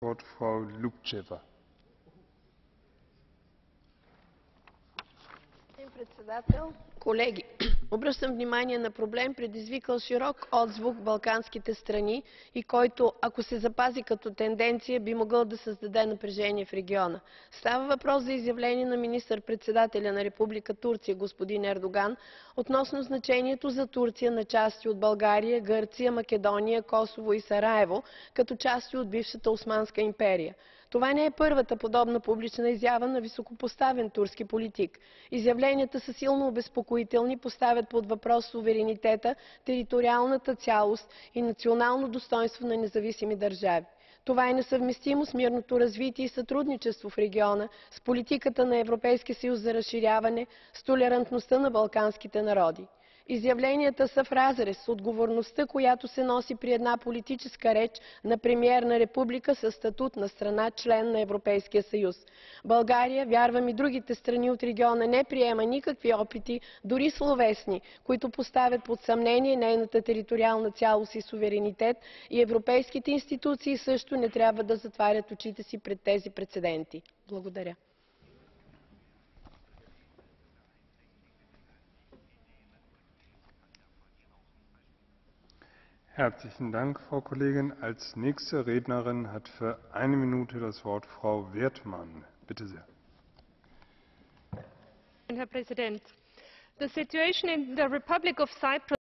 Wort Frau Lubcheva. Господин председател, колеги! Обръщам внимание на проблем, предизвикал широк отзвук в балканските страни и който, ако се запази като тенденция, би могъл да създаде напрежение в региона. Става въпрос за изявление на министър-председателя на Република Турция господин Ердоган относно значението за Турция на части от България, Гърция, Македония, Косово и Сараево като части от бившата Османска империя. Това не е първата подобна публична изява на високопоставен турски политик. Изявленията са силно обезпокоителни, поставят под въпрос суверенитета, териториалната цялост и национално достойнство на независими държави. Това е несъвместимо с мирното развитие и сътрудничество в региона, с политиката на Европейския съюз за разширяване, с толерантността на балканските народи. Изявленията са в разрез с отговорността, която се носи при една политическа реч на премиер на република със статут на страна член на Европейския съюз. България, вярвам и другите страни от региона, не приема никакви опити, дори словесни, които поставят под съмнение нейната териториална цялост и суверенитет, и европейските институции също не трябва да затварят очите си пред тези прецеденти. Благодаря. Herzlichen Dank, Frau Kollegin. Als nächste Rednerin hat für 1 Minute das Wort Frau Wertmann. Bitte sehr. Herr Präsident! The situation in the Republic of Cyprus